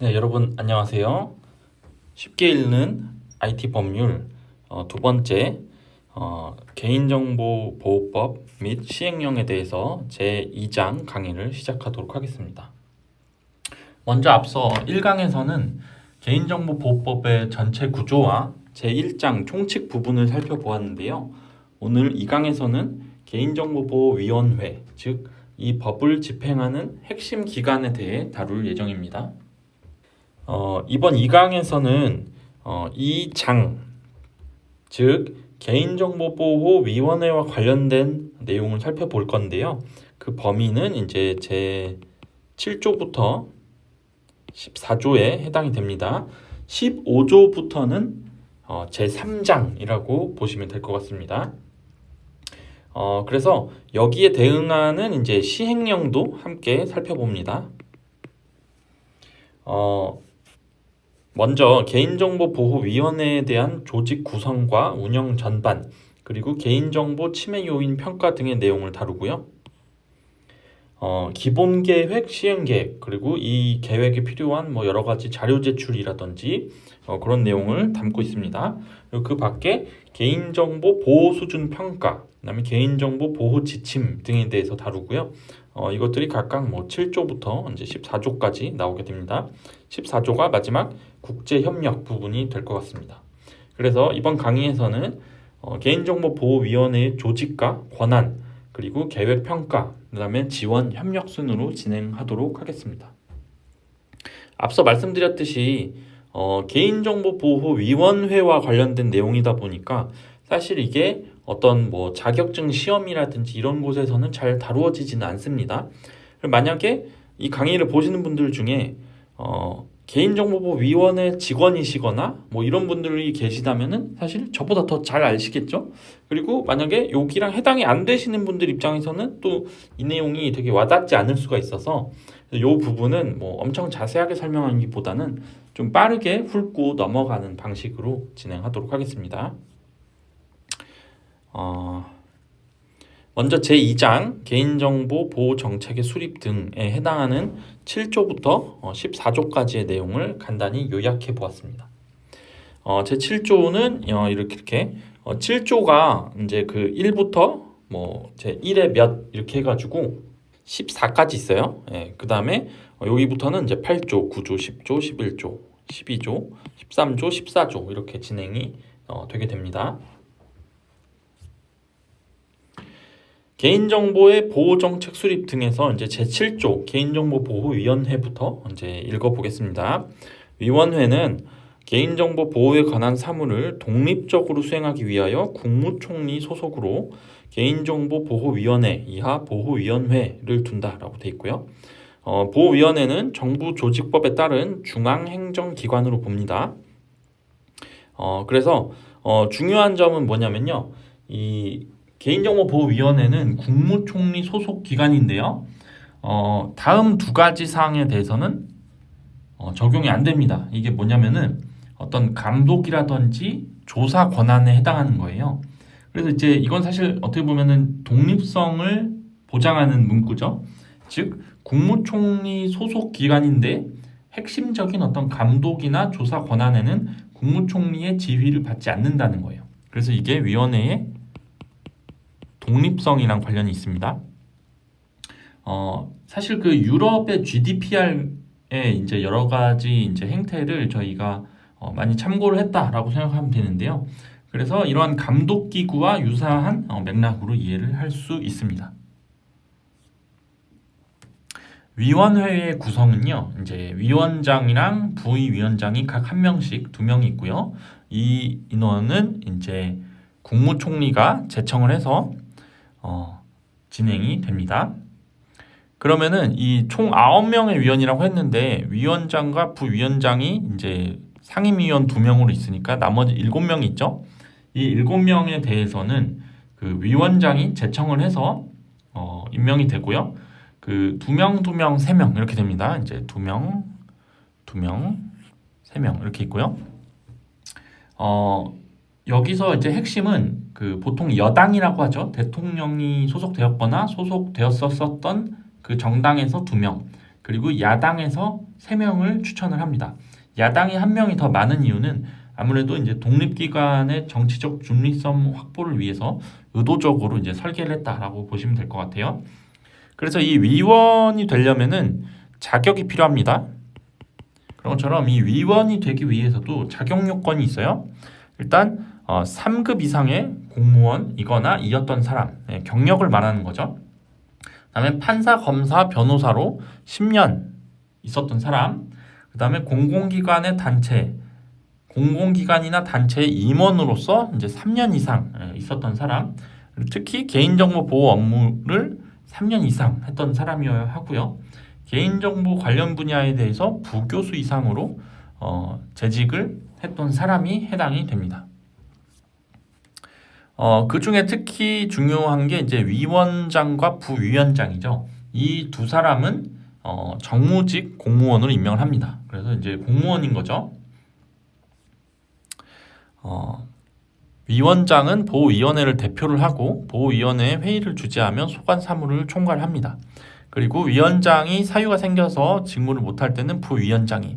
네, 여러분 안녕하세요. 쉽게 읽는 IT 법률 두 번째 개인정보보호법 및 시행령에 대해서 제2장 강의를 시작하도록 하겠습니다. 먼저 앞서 1강에서는 개인정보보호법의 전체 구조와 제1장 총칙 부분을 살펴보았는데요. 오늘 2강에서는 개인정보보호위원회, 즉 이 법을 집행하는 핵심 기관에 대해 다룰 예정입니다. 이번 2강에서는 이 장, 즉 개인정보보호위원회와 관련된 내용을 살펴볼 건데요. 그 범위는 이제 제 7조부터 14조에 해당이 됩니다. 15조부터는 제 3장이라고 보시면 될 것 같습니다. 그래서 여기에 대응하는 이제 시행령도 함께 살펴봅니다. 먼저 개인정보보호위원회에 대한 조직 구성과 운영 전반, 그리고 개인정보 침해 요인 평가 등의 내용을 다루고요. 기본 계획, 시행 계획, 그리고 이 계획에 필요한 여러 가지 자료 제출이라든지 그런 내용을 담고 있습니다. 그리고 그 밖에 개인정보 보호 수준 평가, 그다음에 개인정보 보호 지침 등에 대해서 다루고요. 이것들이 각각 7조부터 이제 14조까지 나오게 됩니다. 14조가 마지막 국제협력 부분이 될 것 같습니다. 그래서 이번 강의에서는 개인정보보호위원회의 조직과 권한, 그리고 계획 평가, 그 다음에 지원 협력 순으로 진행하도록 하겠습니다. 앞서 말씀드렸듯이 개인정보보호위원회와 관련된 내용이다 보니까 사실 이게 어떤 자격증 시험이라든지 이런 곳에서는 잘 다루어지지는 않습니다. 만약에 이 강의를 보시는 분들 중에 개인정보보호위원회 직원이시거나 이런 분들이 계시다면은 사실 저보다 더 잘 아시겠죠? 그리고 만약에 여기랑 해당이 안 되시는 분들 입장에서는 또 이 내용이 되게 와닿지 않을 수가 있어서 이 부분은 엄청 자세하게 설명하기보다는 좀 빠르게 훑고 넘어가는 방식으로 진행하도록 하겠습니다. 먼저 제2장 개인정보 보호 정책의 수립 등에 해당하는 7조부터 14조까지의 내용을 간단히 요약해 보았습니다. 제 7조는 이렇게 7조가 이제 그 1부터 제 1에 몇 이렇게 해가지고 14까지 있어요. 그 다음에 여기부터는 이제 8조, 9조, 10조, 11조, 12조, 13조, 14조 이렇게 진행이 되게 됩니다. 개인정보의 보호정책 수립 등에서 이제 제7조 개인정보보호위원회부터 이제 읽어보겠습니다. 위원회는 개인정보 보호에 관한 사무를 독립적으로 수행하기 위하여 국무총리 소속으로 개인정보보호위원회 이하 보호위원회를 둔다라고 되어 있고요. 보호위원회는 정부 조직법에 따른 중앙행정기관으로 봅니다. 그래서 중요한 점은 뭐냐면요. 이 개인정보보호위원회는 국무총리 소속 기관인데요. 다음 두 가지 사항에 대해서는 적용이 안 됩니다. 이게 뭐냐면은 어떤 감독이라든지 조사 권한에 해당하는 거예요. 그래서 이제 이건 사실 어떻게 보면은 독립성을 보장하는 문구죠. 즉 국무총리 소속 기관인데 핵심적인 어떤 감독이나 조사 권한에는 국무총리의 지휘를 받지 않는다는 거예요. 그래서 이게 위원회의 독립성이랑 관련이 있습니다. 사실 그 유럽의 GDPR의 이제 여러 가지 이제 행태를 저희가 많이 참고를 했다라고 생각하면 되는데요. 그래서 이러한 감독 기구와 유사한 맥락으로 이해를 할 수 있습니다. 위원회의 구성은요, 이제 위원장이랑 부위원장이 각 한 명씩 2명이 있고요. 이 인원은 이제 국무총리가 제청을 해서 진행이 됩니다. 그러면은 이 총 9명의 위원이라고 했는데 위원장과 부위원장이 이제 상임위원 2명으로 있으니까 나머지 7명이 있죠. 이 7명에 대해서는 그 위원장이 제청을 해서 임명이 되고요. 그 2명, 2명, 3명 이렇게 됩니다. 이제 2명, 2명, 3명 이렇게 있고요. 여기서 이제 핵심은 그 보통 여당이라고 하죠. 대통령이 소속되었거나 소속되었었던 그 정당에서 2명, 그 그리고 야당에서 3명을 추천을 합니다. 야당이 1명이 더 많은 이유는 아무래도 이제 독립기관의 정치적 중립성 확보를 위해서 의도적으로 이제 설계를 했다라고 보시면 될 것 같아요. 그래서 이 위원이 되려면은 자격이 필요합니다. 그런 것처럼 이 위원이 되기 위해서도 자격 요건이 있어요. 일단 3급 이상의 공무원이거나 이었던 사람, 경력을 말하는 거죠. 그다음에 판사, 검사, 변호사로 10년 있었던 사람, 그다음에 공공기관이나 단체의 임원으로서 이제 3년 이상 있었던 사람, 특히 개인정보 보호 업무를 3년 이상 했던 사람이어야 하고요. 개인정보 관련 분야에 대해서 부교수 이상으로 재직을 했던 사람이 해당이 됩니다. 그 중에 특히 중요한 게 이제 위원장과 부위원장이죠. 이 두 사람은 정무직 공무원으로 임명을 합니다. 그래서 이제 공무원인 거죠. 위원장은 보호위원회를 대표를 하고 보호위원회에 회의를 주재하며 소관 사무를 총괄합니다. 그리고 위원장이 사유가 생겨서 직무를 못할 때는 부위원장이,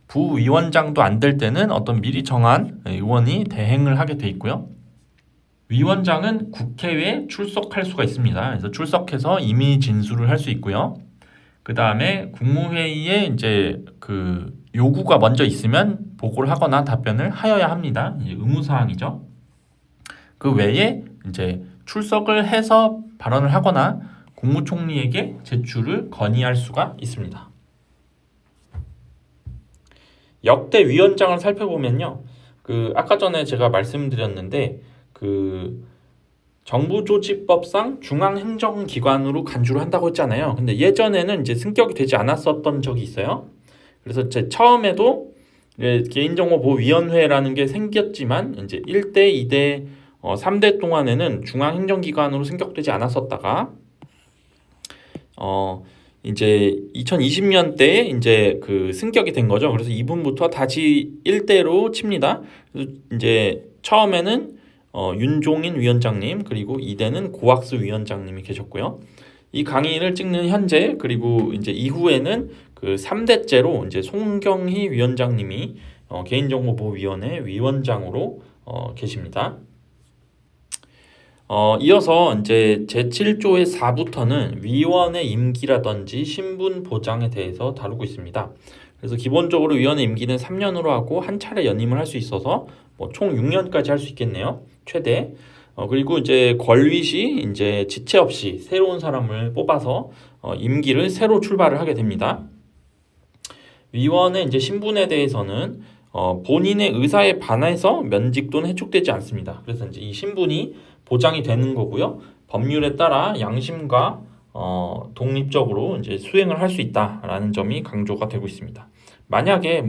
부위원장도 안 될 때는 어떤 미리 정한 의원이 대행을 하게 돼 있고요. 위원장은 국회에 출석할 수가 있습니다. 그래서 출석해서 임의 진술을 할 수 있고요. 그 다음에 국무회의에 이제 그 요구가 먼저 있으면 보고를 하거나 답변을 하여야 합니다. 의무사항이죠. 그 외에 이제 출석을 해서 발언을 하거나 국무총리에게 제출을 건의할 수가 있습니다. 역대 위원장을 살펴보면요. 아까 전에 제가 말씀드렸는데 정부조직법상 중앙행정기관으로 간주를 한다고 했잖아요. 근데 예전에는 이제 승격이 되지 않았었던 적이 있어요. 그래서 처음에도 개인정보보호위원회라는 게 생겼지만 이제 1대, 2대, 3대 동안에는 중앙행정기관으로 승격되지 않았었다가 이제 2020년대에 이제 승격이 된 거죠. 그래서 이분부터 다시 1대로 칩니다. 그래서 이제 처음에는 윤종인 위원장님, 그리고 2대는 고학수 위원장님이 계셨고요. 이 강의를 찍는 현재, 그리고 이제 이후에는 3대째로 이제 송경희 위원장님이 개인정보보호위원회 위원장으로 계십니다. 이어서 이제 제7조의 4부터는 위원의 임기라든지 신분 보장에 대해서 다루고 있습니다. 그래서 기본적으로 위원의 임기는 3년으로 하고 한 차례 연임을 할 수 있어서 총 6년까지 할 수 있겠네요. 최대. 그리고 이제 권리시 이제 지체 없이 새로운 사람을 뽑아서 임기를 새로 출발을 하게 됩니다. 위원의 이제 신분에 대해서는 본인의 의사에 반해서 면직 또는 해촉되지 않습니다. 그래서 이제 이 신분이 보장이 되는 거고요. 법률에 따라 양심과 독립적으로 이제 수행을 할 수 있다라는 점이 강조가 되고 있습니다. 만약에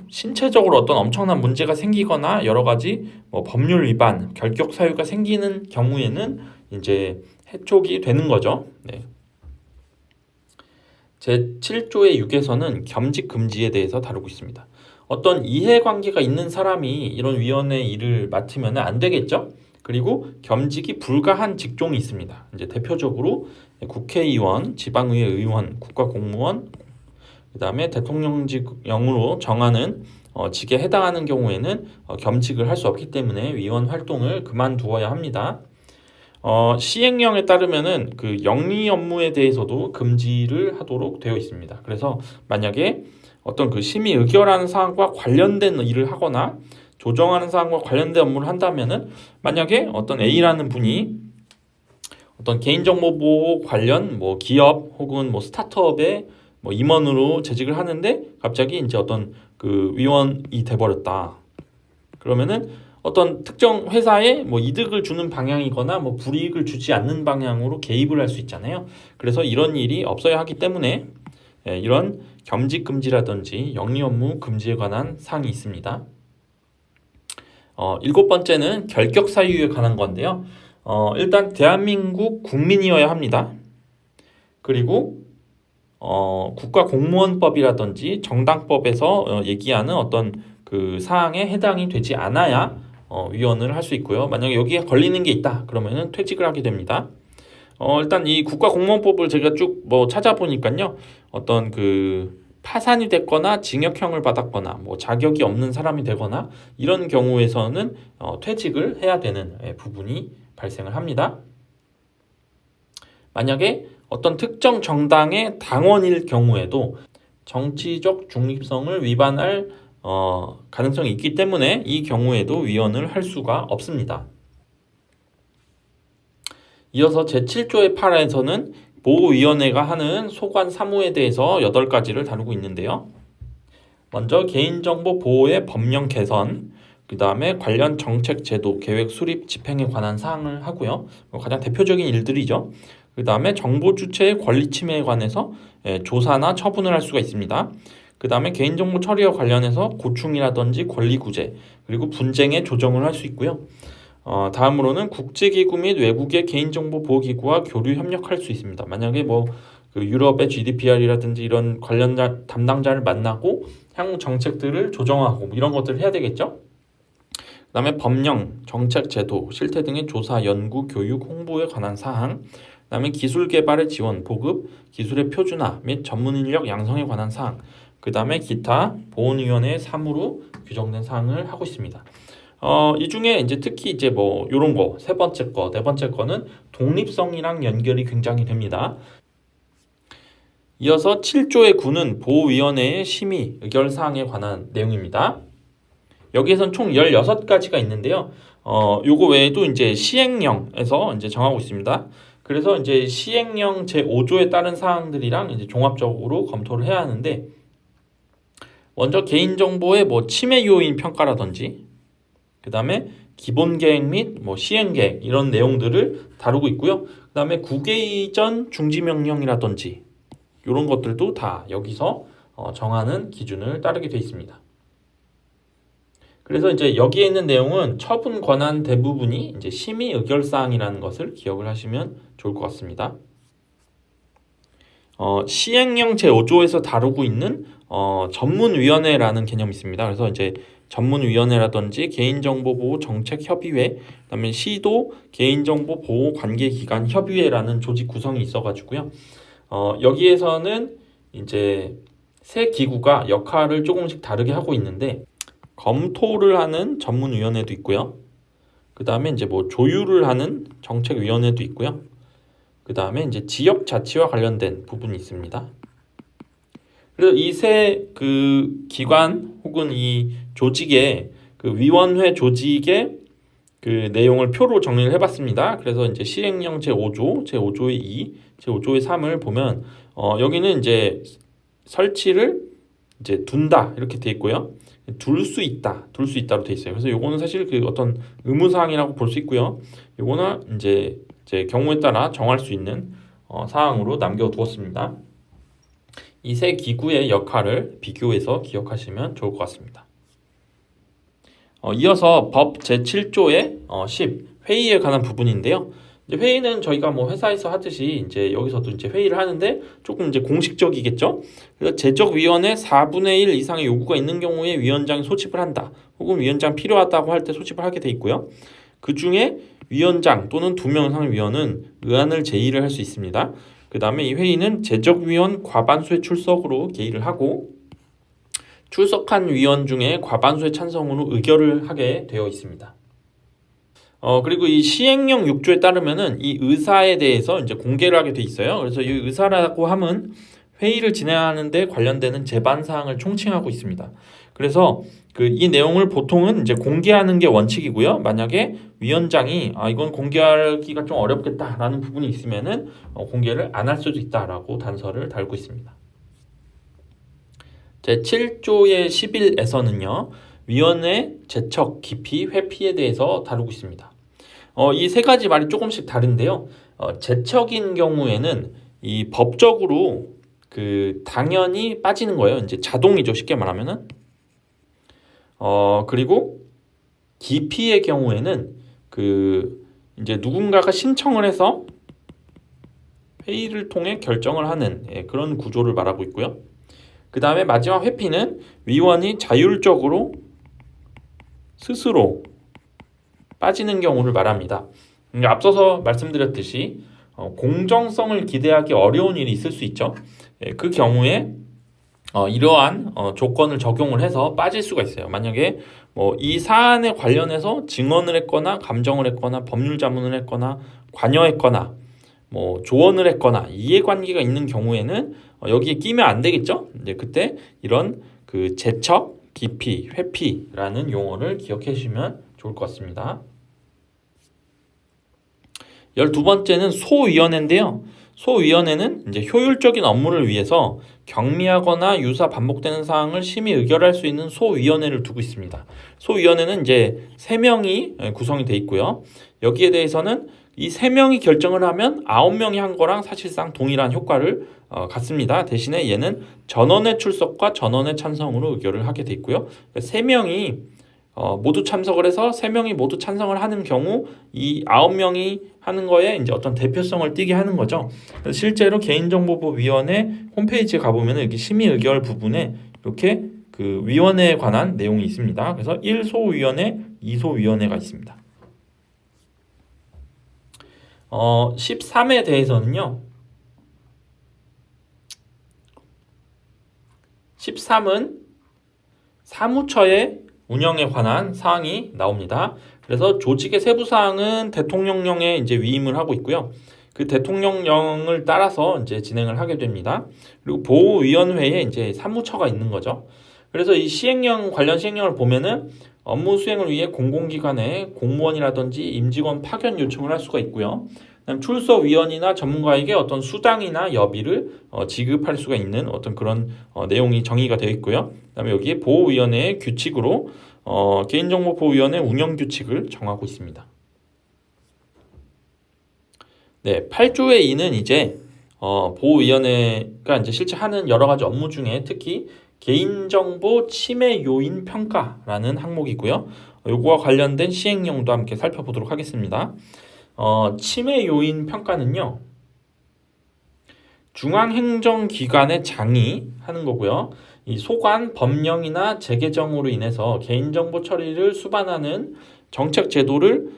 신체적으로 어떤 엄청난 문제가 생기거나 여러 가지 법률 위반, 결격 사유가 생기는 경우에는 이제 해촉이 되는 거죠. 네. 제7조의 6에서는 겸직 금지에 대해서 다루고 있습니다. 어떤 이해관계가 있는 사람이 이런 위원회 일을 맡으면 안 되겠죠? 그리고 겸직이 불가한 직종이 있습니다. 이제 대표적으로 국회의원, 지방의회 의원, 국가공무원, 그 다음에 대통령직령으로 정하는 직에 해당하는 경우에는 겸직을 할 수 없기 때문에 위원 활동을 그만두어야 합니다. 시행령에 따르면은 영리 업무에 대해서도 금지를 하도록 되어 있습니다. 그래서 만약에 어떤 심의 의결하는 사항과 관련된 일을 하거나 조정하는 사항과 관련된 업무를 한다면은 만약에 어떤 A라는 분이 어떤 개인정보보호 관련 기업 혹은 스타트업의 임원으로 재직을 하는데 갑자기 이제 어떤 위원이 돼버렸다. 그러면은 어떤 특정 회사에 이득을 주는 방향이거나 불이익을 주지 않는 방향으로 개입을 할 수 있잖아요. 그래서 이런 일이 없어야 하기 때문에 이런 겸직 금지라든지 영리 업무 금지에 관한 사항이 있습니다. 7번째는 결격 사유에 관한 건데요. 일단 대한민국 국민이어야 합니다. 그리고 국가공무원법이라든지 정당법에서 얘기하는 어떤 사항에 해당이 되지 않아야 위원을 할 수 있고요. 만약에 여기에 걸리는 게 있다 그러면은 퇴직을 하게 됩니다. 일단 이 국가공무원법을 제가 쭉 뭐 찾아보니까요. 어떤 그 파산이 됐거나 징역형을 받았거나 뭐 자격이 없는 사람이 되거나 이런 경우에서는 퇴직을 해야 되는 부분이 발생을 합니다. 만약에 어떤 특정 정당의 당원일 경우에도 정치적 중립성을 위반할 가능성이 있기 때문에 이 경우에도 위헌을 할 수가 없습니다. 이어서 제7조의 8에서는 보호위원회가 하는 소관 사무에 대해서 8가지를 다루고 있는데요. 먼저 개인정보 보호의 법령 개선, 그 다음에 관련 정책 제도 계획 수립 집행에 관한 사항을 하고요. 가장 대표적인 일들이죠. 그 다음에 정보 주체의 권리 침해에 관해서 조사나 처분을 할 수가 있습니다. 그 다음에 개인정보 처리와 관련해서 고충이라든지 권리 구제, 그리고 분쟁의 조정을 할 수 있고요. 다음으로는 국제기구 및 외국의 개인정보 보호기구와 교류 협력할 수 있습니다. 만약에 그 유럽의 GDPR이라든지 이런 관련 담당자를 만나고 향후 정책들을 조정하고 이런 것들을 해야 되겠죠. 그 다음에 법령, 정책, 제도, 실태 등의 조사, 연구, 교육, 홍보에 관한 사항, 그 다음에 기술 개발의 지원, 보급, 기술의 표준화 및 전문 인력 양성에 관한 사항, 그 다음에 기타 보훈위원회의 사무로 규정된 사항을 하고 있습니다. 이 중에 이제 특히 이제 요런 거, 세 번째 거, 네 번째 거는 독립성이랑 연결이 굉장히 됩니다. 이어서 7조의 9는 보호위원회의 심의, 의결사항에 관한 내용입니다. 여기에선 총 16가지가 있는데요. 요거 외에도 이제 시행령에서 이제 정하고 있습니다. 그래서 이제 시행령 제5조에 따른 사항들이랑 이제 종합적으로 검토를 해야 하는데, 먼저 개인정보의 침해 요인 평가라든지, 그 다음에 기본계획 및 시행계획 이런 내용들을 다루고 있고요. 그 다음에 국외 이전 중지명령이라든지 이런 것들도 다 여기서 정하는 기준을 따르게 되어 있습니다. 그래서 이제 여기에 있는 내용은 처분 권한 대부분이 이제 심의 의결사항이라는 것을 기억을 하시면 좋을 것 같습니다. 시행령 제5조에서 다루고 있는 전문위원회라는 개념이 있습니다. 그래서 이제 전문위원회라든지 개인정보보호 정책협의회, 그다음에 시도 개인정보보호 관계기관 협의회라는 조직 구성이 있어가지고요. 여기에서는 이제 세 기구가 역할을 조금씩 다르게 하고 있는데, 검토를 하는 전문위원회도 있고요. 그 다음에 이제 조율을 하는 정책위원회도 있고요. 그 다음에 이제 지역자치와 관련된 부분이 있습니다. 그래서 이 세 그 기관 혹은 이 조직의 그 위원회 조직의 그 내용을 표로 정리를 해봤습니다. 그래서 이제 시행령 제5조, 제5조의 2, 제5조의 3을 보면 여기는 이제 설치를 이제 둔다 이렇게 돼 있고요. 둘 수 있다로 돼 있어요. 그래서 요거는 사실 그 어떤 의무사항이라고 볼 수 있고요. 요거는 이제 경우에 따라 정할 수 있는 사항으로 남겨두었습니다. 이 세 기구의 역할을 비교해서 기억하시면 좋을 것 같습니다. 이어서 법 제7조의 10 회의에 관한 부분인데요. 이제 회의는 저희가 회사에서 하듯이 이제 여기서도 이제 회의를 하는데 조금 이제 공식적이겠죠. 그래서 제적위원회 4분의 1 이상의 요구가 있는 경우에 위원장이 소집을 한다. 혹은 위원장 필요하다고 할 때 소집을 하게 돼 있고요. 그 중에 위원장 또는 2명 이상의 위원은 의안을 제의를 할 수 있습니다. 그 다음에 이 회의는 제적위원 과반수의 출석으로 개의를 하고, 출석한 위원 중에 과반수의 찬성으로 의결을 하게 되어 있습니다. 그리고 이 시행령 6조에 따르면은 이 의사에 대해서 이제 공개를 하게 돼 있어요. 그래서 이 의사라고 함은 회의를 진행하는데 관련되는 제반 사항을 총칭하고 있습니다. 그래서 이 내용을 보통은 이제 공개하는 게 원칙이고요. 만약에 위원장이 이건 공개하기가 좀 어렵겠다라는 부분이 있으면은 공개를 안 할 수도 있다라고 단서를 달고 있습니다. 제7조의 11에서는요. 위원회 제척, 기피, 회피에 대해서 다루고 있습니다. 이 세 가지 말이 조금씩 다른데요. 제척인 경우에는 이 법적으로 당연히 빠지는 거예요. 이제 자동이죠. 쉽게 말하면은. 그리고 기피의 경우에는 이제 누군가가 신청을 해서 회의를 통해 결정을 하는 그런 구조를 말하고 있고요. 그 다음에 마지막 회피는 위원이 자율적으로 스스로 빠지는 경우를 말합니다. 앞서서 말씀드렸듯이 공정성을 기대하기 어려운 일이 있을 수 있죠. 그 경우에 이러한 조건을 적용을 해서 빠질 수가 있어요. 만약에 뭐 이 사안에 관련해서 증언을 했거나 감정을 했거나 법률 자문을 했거나 관여했거나 뭐 조언을 했거나 이해관계가 있는 경우에는 여기에 끼면 안 되겠죠. 이제 그때 이런 그 제척, 기피, 회피라는 용어를 기억해 주시면 좋을 것 같습니다. 12번째는 소위원회인데요. 소위원회는 이제 효율적인 업무를 위해서 경미하거나 유사 반복되는 사항을 심의 의결할 수 있는 소위원회를 두고 있습니다. 소위원회는 이제 3명이 구성이 돼 있고요. 여기에 대해서는 이 3명이 결정을 하면 9명이 한 거랑 사실상 동일한 효과를 갖습니다. 대신에 얘는 전원의 출석과 전원의 찬성으로 의결을 하게 돼 있고요. 3명이 모두 참석을 해서 3명이 모두 찬성을 하는 경우 이 9명이 하는 거에 이제 어떤 대표성을 띠게 하는 거죠. 그래서 실제로 개인정보보호위원회 홈페이지에 가보면 여기 심의 의결 부분에 이렇게 그 위원회에 관한 내용이 있습니다. 그래서 1소위원회, 2소위원회가 있습니다. 13에 대해서는요. 13은 사무처의 운영에 관한 사항이 나옵니다. 그래서 조직의 세부 사항은 대통령령에 이제 위임을 하고 있고요. 그 대통령령을 따라서 이제 진행을 하게 됩니다. 그리고 보호위원회에 이제 사무처가 있는 거죠. 그래서 이 시행령 관련 시행령을 보면은 업무 수행을 위해 공공기관에 공무원이라든지 임직원 파견 요청을 할 수가 있고요. 그다음 출석위원이나 전문가에게 어떤 수당이나 여비를 지급할 수가 있는 어떤 그런 내용이 정의가 되어 있고요. 그다음에 여기에 보호위원회의 규칙으로 개인정보보호위원회 운영규칙을 정하고 있습니다. 네, 8조의 2는 이제 보호위원회가 이제 실제 하는 여러 가지 업무 중에 특히 개인정보 침해 요인 평가라는 항목이고요. 요거와 관련된 시행령도 함께 살펴보도록 하겠습니다. 침해 요인 평가는요. 중앙행정기관의 장이 하는 거고요. 이 소관, 법령이나 재개정으로 인해서 개인정보 처리를 수반하는 정책 제도를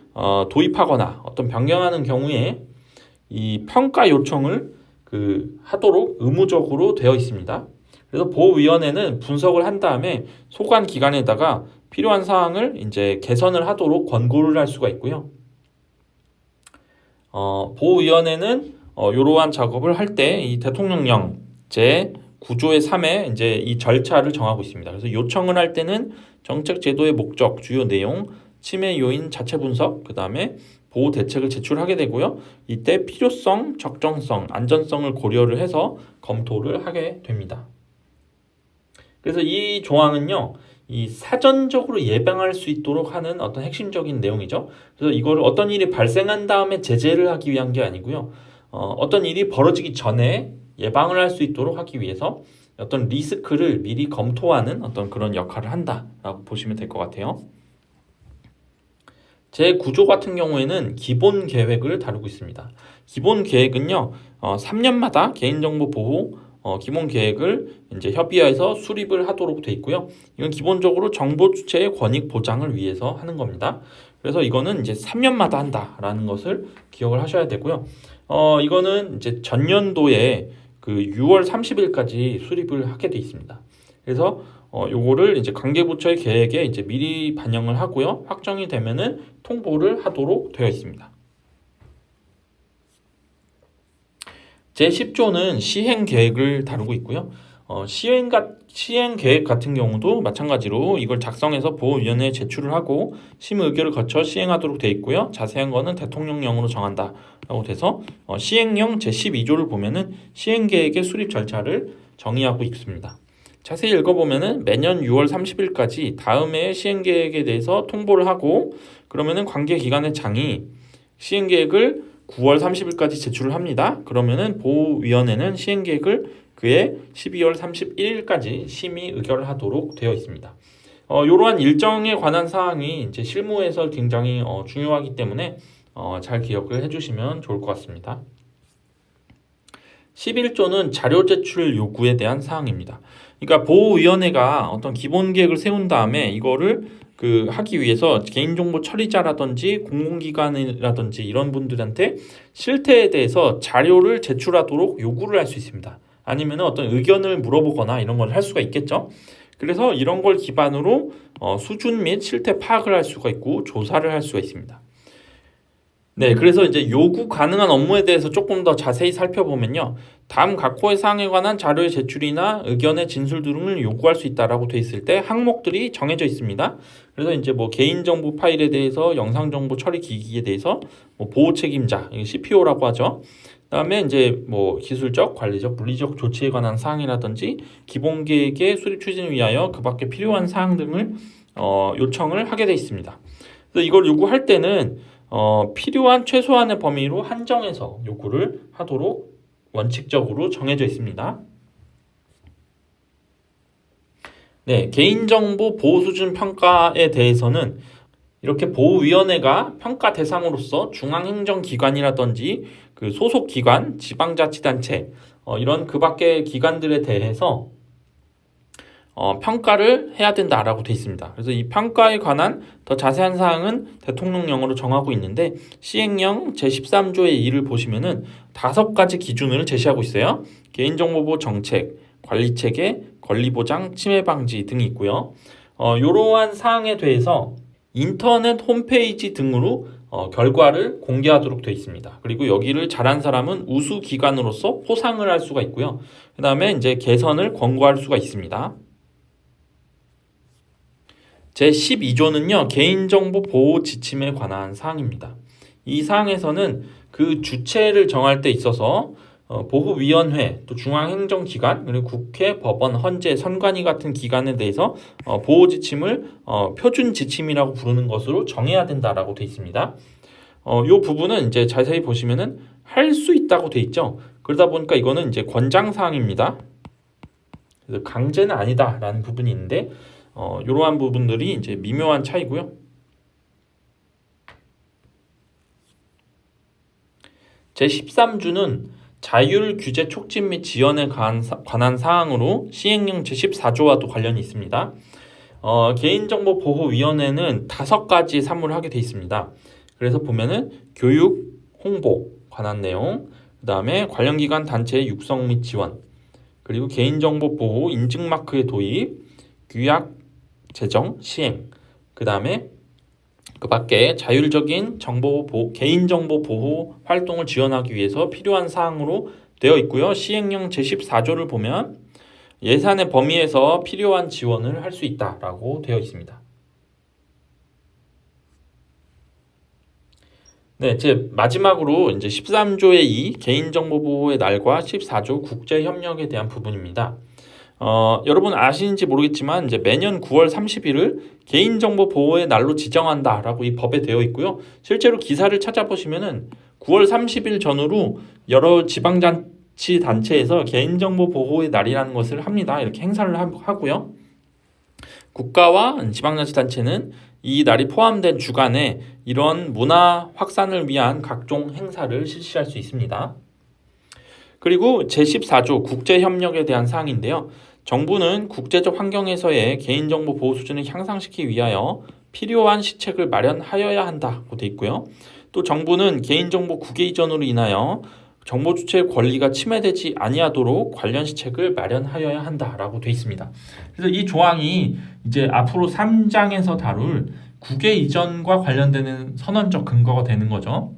도입하거나 어떤 변경하는 경우에 이 평가 요청을 하도록 의무적으로 되어 있습니다. 그래서 보호위원회는 분석을 한 다음에 소관 기관에다가 필요한 사항을 이제 개선을 하도록 권고를 할 수가 있고요. 보호위원회는 이러한 작업을 할 때 이 대통령령 제 9조의 3에 이제 이 절차를 정하고 있습니다. 그래서 요청을 할 때는 정책 제도의 목적, 주요 내용, 침해 요인 자체 분석, 그 다음에 보호 대책을 제출하게 되고요. 이때 필요성, 적정성, 안전성을 고려를 해서 검토를 하게 됩니다. 그래서 이 조항은요, 이 사전적으로 예방할 수 있도록 하는 어떤 핵심적인 내용이죠. 그래서 이거를 어떤 일이 발생한 다음에 제재를 하기 위한 게 아니고요. 어떤 일이 벌어지기 전에 예방을 할 수 있도록 하기 위해서 어떤 리스크를 미리 검토하는 어떤 그런 역할을 한다라고 보시면 될 것 같아요. 제 9조 같은 경우에는 기본 계획을 다루고 있습니다. 기본 계획은요, 3년마다 개인정보 보호 기본 계획을 이제 협의해서 수립을 하도록 돼 있고요. 이건 기본적으로 정보 주체의 권익 보장을 위해서 하는 겁니다. 그래서 이거는 이제 3년마다 한다라는 것을 기억을 하셔야 되고요. 이거는 이제 전년도에 그 6월 30일까지 수립을 하게 돼 있습니다. 그래서 요거를 이제 관계부처의 계획에 이제 미리 반영을 하고요. 확정이 되면은 통보를 하도록 되어 있습니다. 제10조는 시행 계획을 다루고 있고요. 시행 계획 같은 경우도 마찬가지로 이걸 작성해서 보호위원회에 제출을 하고 심의 의결을 거쳐 시행하도록 되어 있고요. 자세한 거는 대통령령으로 정한다라고 돼서 시행령 제12조를 보면은 시행 계획의 수립 절차를 정의하고 있습니다. 자세히 읽어보면은 매년 6월 30일까지 다음 해의 시행 계획에 대해서 통보를 하고 그러면은 관계기관의 장이 시행 계획을 9월 30일까지 제출을 합니다. 그러면은 보호위원회는 시행 계획을 그해 12월 31일까지 심의 의결을 하도록 되어 있습니다. 이러한 일정에 관한 사항이 이제 실무에서 굉장히 중요하기 때문에 잘 기억을 해주시면 좋을 것 같습니다. 11조는 자료 제출 요구에 대한 사항입니다. 그러니까 보호위원회가 어떤 기본 계획을 세운 다음에 이거를 하기 위해서 개인정보 처리자라든지 공공기관이라든지 이런 분들한테 실태에 대해서 자료를 제출하도록 요구를 할 수 있습니다. 아니면 어떤 의견을 물어보거나 이런 걸 할 수가 있겠죠. 그래서 이런 걸 기반으로 수준 및 실태 파악을 할 수가 있고 조사를 할 수가 있습니다. 네, 그래서 이제 요구 가능한 업무에 대해서 조금 더 자세히 살펴보면요. 다음 각호의 사항에 관한 자료의 제출이나 의견의 진술 등을 요구할 수 있다라고 돼 있을 때 항목들이 정해져 있습니다. 그래서 이제 뭐 개인정보 파일에 대해서 영상정보 처리 기기에 대해서 뭐 보호 책임자, CPO라고 하죠. 그다음에 이제 뭐 기술적, 관리적, 물리적 조치에 관한 사항이라든지 기본 계획의 수립 추진을 위하여 그 밖에 필요한 사항 등을 요청을 하게 돼 있습니다. 그래서 이걸 요구할 때는 필요한 최소한의 범위로 한정해서 요구를 하도록 원칙적으로 정해져 있습니다. 네, 개인정보 보호 수준 평가에 대해서는 이렇게 보호위원회가 평가 대상으로서 중앙행정기관이라든지 그 소속기관, 지방자치단체 이런 그 밖의 기관들에 대해서 평가를 해야 된다라고 되어 있습니다. 그래서 이 평가에 관한 더 자세한 사항은 대통령령으로 정하고 있는데 시행령 제13조의 2를 보시면은 5가지 기준을 제시하고 있어요. 개인정보보호 정책, 관리체계, 권리보장, 침해방지 등이 있고요. 이러한 사항에 대해서 인터넷 홈페이지 등으로 결과를 공개하도록 되어 있습니다. 그리고 여기를 잘한 사람은 우수 기관으로서 포상을 할 수가 있고요. 그 다음에 이제 개선을 권고할 수가 있습니다. 제12조는요, 개인정보 보호 지침에 관한 사항입니다. 이 사항에서는 그 주체를 정할 때 있어서 보호위원회, 또 중앙행정기관, 그리고 국회, 법원, 헌재, 선관위 같은 기관에 대해서 보호 지침을 표준 지침이라고 부르는 것으로 정해야 된다라고 되어 있습니다. 이 부분은 이제 자세히 보시면은 할 수 있다고 되어 있죠. 그러다 보니까 이거는 이제 권장 사항입니다. 그래서 강제는 아니다라는 부분이 있는데 이러한 부분들이 이제 미묘한 차이고요. 제13조는 자율 규제 촉진 및 지연에 관한 사항으로 시행령 제14조와도 관련이 있습니다. 개인정보보호위원회는 5가지 사무를 하게 되어 있습니다. 그래서 보면은 교육, 홍보 관한 내용, 그 다음에 관련 기관 단체의 육성 및 지원, 그리고 개인정보 보호 인증마크의 도입, 규약 제정, 시행, 그 다음에 그 밖에 자율적인 개인정보 보호 활동을 지원하기 위해서 필요한 사항으로 되어 있고요. 시행령 제14조를 보면 예산의 범위에서 필요한 지원을 할 수 있다라고 되어 있습니다. 네, 마지막으로 이제 13조의 2 개인정보 보호의 날과 14조 국제협력에 대한 부분입니다. 여러분 아시는지 모르겠지만 이제 매년 9월 30일을 개인정보 보호의 날로 지정한다라고 이 법에 되어 있고요. 실제로 기사를 찾아보시면은 9월 30일 전후로 여러 지방자치 단체에서 개인정보 보호의 날이라는 것을 합니다. 이렇게 행사를 하고요. 국가와 지방자치 단체는 이 날이 포함된 주간에 이런 문화 확산을 위한 각종 행사를 실시할 수 있습니다. 그리고 제14조 국제협력에 대한 사항인데요. 정부는 국제적 환경에서의 개인정보 보호 수준을 향상시키기 위하여 필요한 시책을 마련하여야 한다고 되어 있고요. 또 정부는 개인정보 국외 이전으로 인하여 정보 주체의 권리가 침해되지 아니하도록 관련 시책을 마련하여야 한다라고 되어 있습니다. 그래서 이 조항이 이제 앞으로 3장에서 다룰 국외 이전과 관련되는 선언적 근거가 되는 거죠.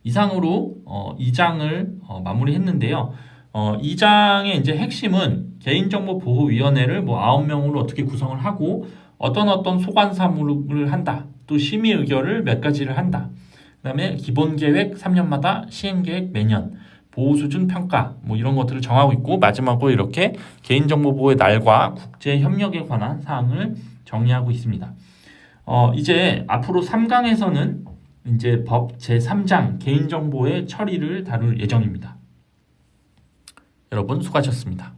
이상으로 2장을 마무리했는데요. 2장의 이제 핵심은 개인정보보호위원회를 9명으로 어떻게 구성을 하고 어떤 소관 사무를 한다. 또 심의 의결을 몇 가지를 한다. 그 다음에 기본계획 3년마다 시행계획 매년 보호수준 평가 이런 것들을 정하고 있고 마지막으로 이렇게 개인정보보호의 날과 국제협력에 관한 사항을 정리하고 있습니다. 이제 앞으로 3강에서는 이제 법 제3장 개인정보의 처리를 다룰 예정입니다. 여러분 수고하셨습니다.